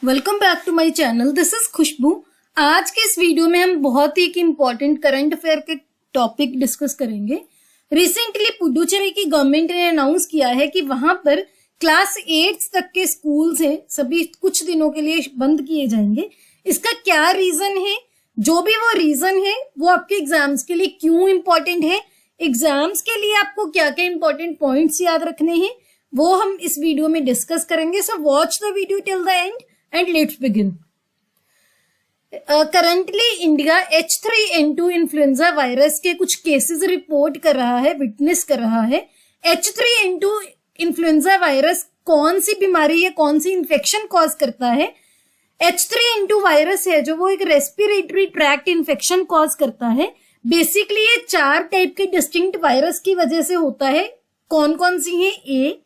Welcome back to my channel. This is Khushboo. आज के इस वीडियो में हम बहुत ही एक इम्पॉर्टेंट करंट अफेयर के टॉपिक डिस्कस करेंगे। रिसेंटली पुडुचेरी की गवर्नमेंट ने अनाउंस किया है कि वहां पर क्लास 8 तक के स्कूल्स हैं सभी कुछ दिनों के लिए बंद किए जाएंगे। इसका क्या रीजन है, जो भी वो रीजन है वो आपके एग्जाम्स के लिए क्यों इम्पोर्टेंट है, एग्जाम्स के लिए आपको क्या क्या इंपॉर्टेंट पॉइंट्स याद रखने हैं, वो हम इस वीडियो में डिस्कस करेंगे। So watch the video till the end and let's begin. Currently India H3N2 influenza virus के कुछ केसेस रिपोर्ट कर रहा है, विटनेस कर रहा है। H3N2 इन्फ्लुएंजा वायरस कौन सी बीमारी या कौन सी इंफेक्शन कॉज करता है? H3N2 वायरस है जो वो एक रेस्पिरेटरी ट्रैक्ट इन्फेक्शन कॉज करता है। बेसिकली ये 4 टाइप के डिस्टिंक्ट वायरस की वजह से होता है। कौन कौन सी है? A,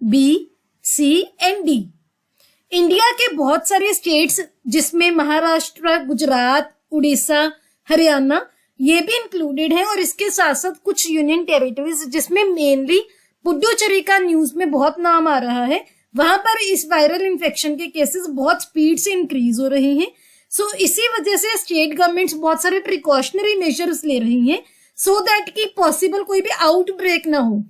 B, C and D। India के बहुत सारे स्टेट्स जिसमें महाराष्ट्र, गुजरात, उड़ीसा, हरियाणा ये भी इंक्लूडेड है और इसके साथ साथ कुछ यूनियन टेरिटरीज जिसमें मेनली पुडुचेरी का न्यूज में बहुत नाम आ रहा है। वहां पर इस वायरल इन्फेक्शन के केसेस बहुत स्पीड से इंक्रीज हो रहे हैं। सो इसी वजह से स्टेट गवर्नमेंट्स बहुत सारे प्रिकॉशनरी मेजर्स ले रही हैं सो दैट कि पॉसिबल कोई भी आउटब्रेक ना हो।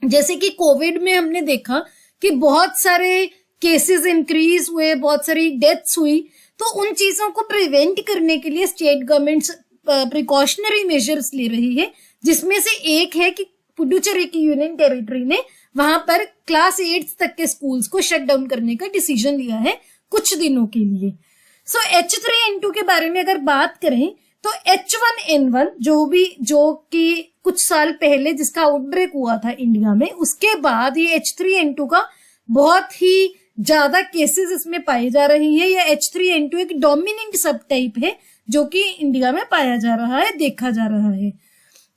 जैसे कि कोविड में हमने देखा कि बहुत सारे केसेस इंक्रीज हुए, बहुत सारी डेथ्स हुई, तो उन चीजों को प्रिवेंट करने के लिए स्टेट गवर्नमेंट्स प्रिकॉशनरी मेजर्स ले रही है, जिसमें से एक है कि पुडुचेरी की यूनियन टेरिटरी ने वहां पर क्लास 8 तक के स्कूल्स को शट डाउन करने का डिसीजन लिया है कुछ दिनों के लिए। सो H3N2 के बारे में अगर बात करें तो H1N1 जो कि कुछ साल पहले जिसका आउटब्रेक हुआ था इंडिया में, उसके बाद ये H3N2 का बहुत ही ज्यादा केसेस इसमें पाए जा रही है। यह H3N2 एक डोमिनेंट सब टाइप है जो कि इंडिया में पाया जा रहा है, देखा जा रहा है।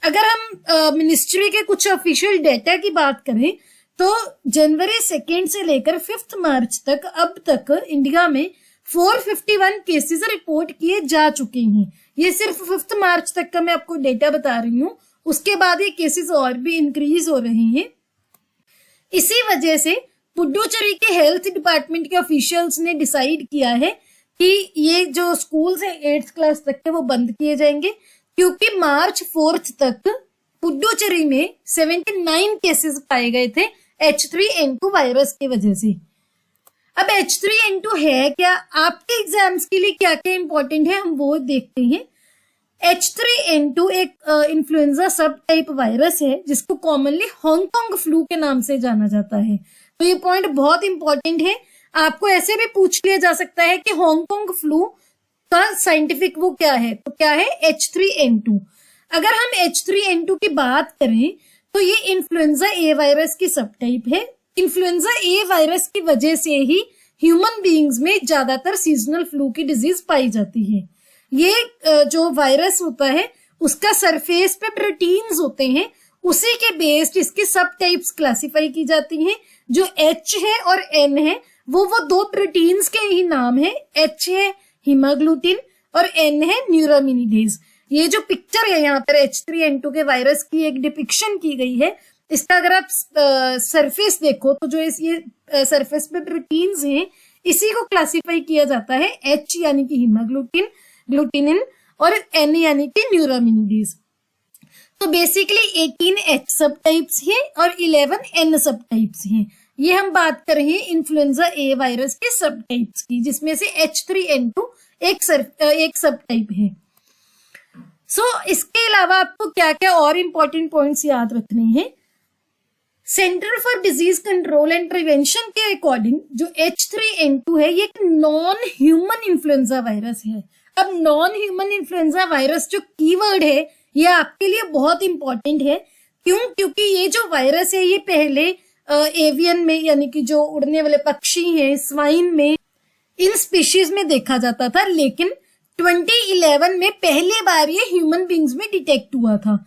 अगर हम मिनिस्ट्री के कुछ ऑफिशियल डेटा की बात करें तो जनवरी 2 से लेकर 5 मार्च तक अब तक इंडिया में 451 केसेस रिपोर्ट किए जा चुके हैं। ये सिर्फ 5 मार्च तक का मैं आपको डेटा बता रही हूँ, उसके बाद ये केसेस और भी इंक्रीज हो रहे हैं। इसी वजह से पुडुचेरी के हेल्थ डिपार्टमेंट के ऑफिशियल्स ने डिसाइड किया है कि ये जो स्कूल्स है 8th क्लास तक के वो बंद किए जाएंगे, क्योंकि मार्च 4 तक पुडुचेरी में 79 केसेस पाए गए थे H3N2 वायरस की वजह से। अब H3N2 है क्या, आपके एग्जाम्स के लिए क्या क्या इंपॉर्टेंट है, हम वो देखते हैं। H3N2 एक इन्फ्लुएंजा सब टाइप वायरस है जिसको कॉमनली हांगकांग फ्लू के नाम से जाना जाता है। तो ये पॉइंट बहुत इंपॉर्टेंट है। आपको ऐसे भी पूछ लिया जा सकता है कि हांगकांग फ्लू का साइंटिफिक वो क्या है, तो क्या है? H3N2। अगर हम H3N2 की बात करें तो ये इन्फ्लुएंजा ए वायरस की सब टाइप है। इन्फ्लुएंजा ए वायरस की वजह से ही ह्यूमन बीइंग्स में ज्यादातर सीजनल फ्लू की डिजीज पाई जाती है। ये जो वायरस होता है उसका सरफेस पे प्रोटीन्स होते हैं, उसी के बेस्ड इसकी सब टाइप्स क्लासिफाई की जाती हैं। जो H है और N है वो 2 प्रोटीन्स के ही नाम है। H है हीमोग्लूटिन और N है न्यूरामिनिडेज। ये जो पिक्चर है यहाँ पर H3N2 के वायरस की एक डिपिक्शन की गई है, इसका अगर आप सरफेस देखो तो जो ये सरफेस पे प्रोटीन्स हैं इसी को क्लासिफाई किया जाता है H यानी कि हीमोग्लूटिन, ग्लूटिनिन और N यानी कि न्यूरामिनिडेज। तो बेसिकली 18 H सब टाइप्स हैं और 11 N सब टाइप्स हैं। ये हम बात कर रहे हैं इन्फ्लुएंजा ए वायरस के सब टाइप्स की, जिसमें से H3N2 एक सब टाइप है। सो इसके अलावा आपको क्या क्या और इंपॉर्टेंट पॉइंट्स याद रखने हैं। Centre for disease control and prevention के अकॉर्डिंग जो H3N2 है ये एक नॉन ह्यूमन इन्फ्लुएंजा वायरस है। अब नॉन ह्यूमन इन्फ्लुएंजा वायरस जो कीवर्ड है ये आपके लिए बहुत इंपॉर्टेंट है। क्यों? क्योंकि ये जो वायरस है ये पहले एवियन में यानी कि जो उड़ने वाले पक्षी हैं, स्वाइन में, इन स्पीशीज में देखा जाता था, लेकिन 2011 में पहली बार ये ह्यूमन बींग्स में डिटेक्ट हुआ था।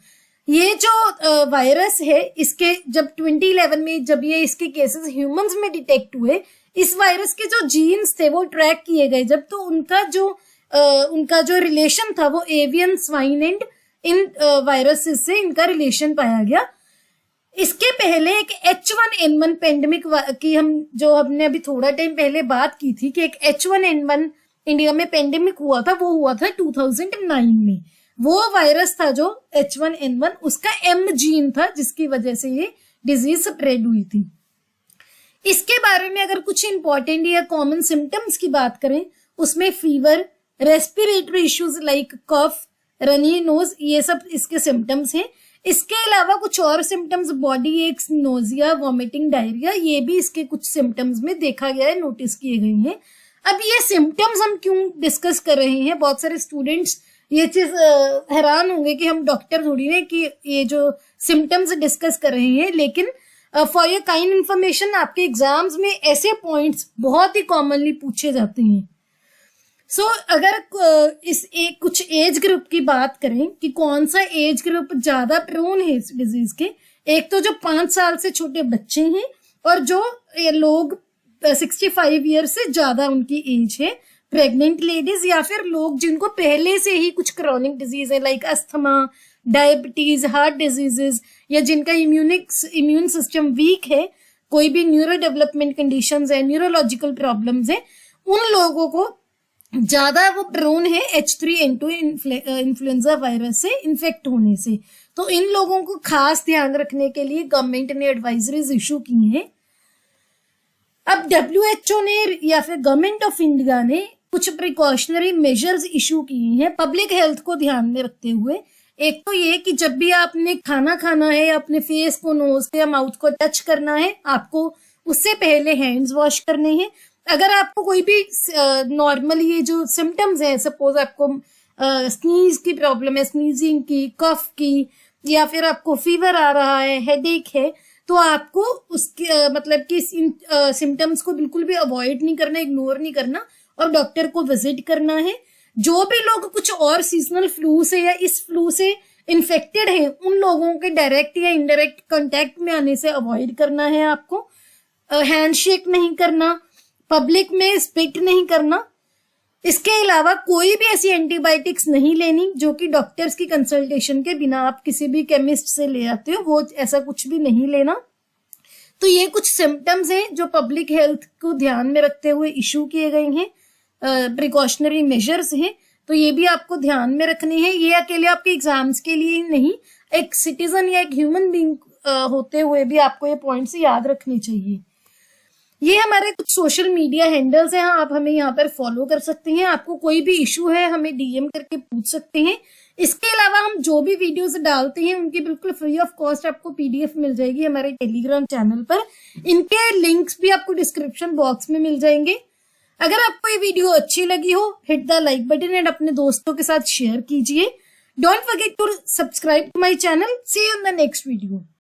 ये जो वायरस है इसके जब 2011 में जब ये इसके केसेस ह्यूमंस में डिटेक्ट हुए, इस वायरस के जो जीन्स थे वो ट्रैक किए गए जब, तो उनका जो रिलेशन था वो avian, swine and in viruses से इनका रिलेशन पाया गया। इसके पहले एक H1N1 पेंडेमिक की हमने अभी थोड़ा टाइम पहले बात की थी कि एक H1N1 इंडिया में पेंडेमिक हुआ था, वो हुआ था 2009 में। वो वायरस था जो H1N1, उसका M जीन था जिसकी वजह से ये डिजीज स्प्रेड हुई थी। इसके बारे में अगर कुछ इंपॉर्टेंट या कॉमन सिम्टम्स की बात करें, उसमें फीवर, रेस्पिरेटरी इश्यूज लाइक कफ, रनी नोज, ये सब इसके सिम्टम्स हैं। इसके अलावा कुछ और symptoms, body aches, nausea, vomiting, diarrhoea, ये भी इसके कुछ सिम्टम्स में देखा गया है, नोटिस किए गए हैं। अब ये सिम्टम्स हम क्यों डिस्कस कर रहे हैं, बहुत सारे स्टूडेंट्स ये चीज हैरान होंगे कि हम डॉक्टर थोड़ी ना कि ये जो सिम्टम्स डिस्कस कर रहे हैं, लेकिन फॉर योर काइंड इंफॉर्मेशन आपके एग्जाम्स में ऐसे पॉइंट्स बहुत ही कॉमनली पूछे जाते हैं। सो अगर कुछ एज ग्रुप की बात करें कि कौन सा एज ग्रुप ज्यादा प्रोन है इस डिजीज के, एक तो जो 5 साल से छोटे बच्चे हैं और जो लोग 65 ईयर से ज्यादा उनकी एज है, प्रेग्नेंट लेडीज या फिर लोग जिनको पहले से ही कुछ क्रॉनिक डिजीज है like asthma, diabetes, heart diseases, या जिनका इम्यून सिस्टम वीक है, कोई भी न्यूरो डेवलपमेंट कंडीशंस है, न्यूरोलॉजिकल प्रॉब्लम्स है, उन लोगों को ज्यादा वो प्रोन है H3N2 इन्फ्लुएंजा वायरस से इन्फेक्ट होने से। तो इन लोगों को खास ध्यान रखने के लिए गवर्नमेंट ने एडवाइजरीज इशू की हैं। अब WHO ने या फिर गवर्नमेंट ऑफ इंडिया ने कुछ प्रिकॉशनरी मेजर्स इशू किए हैं पब्लिक हेल्थ को ध्यान में रखते हुए। एक तो ये कि जब भी आपने खाना खाना है, अपने फेस को, नोज या माउथ को टच करना है, आपको उससे पहले हैंड्स वॉश करने हैं। अगर आपको कोई भी नॉर्मल ये जो सिम्टम्स है, सपोज आपको स्नीज की प्रॉब्लम है, स्नीजिंग की, कफ की, या फिर आपको फीवर आ रहा है, हेडेक है, तो आपको उसके मतलब कि इन सिम्टम्स को बिल्कुल भी अवॉइड नहीं करना, इग्नोर नहीं करना और डॉक्टर को विजिट करना है। जो भी लोग कुछ और सीजनल फ्लू से या इस फ्लू से इन्फेक्टेड हैं, उन लोगों के डायरेक्ट या इनडायरेक्ट कांटेक्ट में आने से अवॉइड करना है आपको। हैंडशेक नहीं करना, पब्लिक में स्पिट नहीं करना। इसके अलावा कोई भी ऐसी एंटीबायोटिक्स नहीं लेनी जो कि डॉक्टर्स की कंसल्टेशन के बिना आप किसी भी केमिस्ट से ले आते हो, वो ऐसा कुछ भी नहीं लेना। तो ये कुछ सिम्टम्स हैं जो पब्लिक हेल्थ को ध्यान में रखते हुए इशू किए गए हैं, प्रिकॉशनरी मेजर्स हैं, तो ये भी आपको ध्यान में रखने हैं। ये अकेले आपके एग्जाम्स के लिए ही नहीं, एक सिटीजन या एक ह्यूमन बीइंग होते हुए भी आपको ये पॉइंट्स याद रखने चाहिए। ये हमारे कुछ सोशल मीडिया हैंडल्स हैं, आप हमें यहाँ पर फॉलो कर सकते हैं। आपको कोई भी इशू है हमें डीएम करके पूछ सकते हैं। इसके अलावा हम जो भी वीडियोस डालते हैं उनकी बिल्कुल फ्री ऑफ कॉस्ट आपको PDF मिल जाएगी हमारे टेलीग्राम चैनल पर। इनके लिंक्स भी आपको डिस्क्रिप्शन बॉक्स में मिल जाएंगे। अगर आपको ये वीडियो अच्छी लगी हो, hit the like button and अपने दोस्तों के साथ शेयर कीजिए। Don't forget to subscribe to my channel. See you in the next video.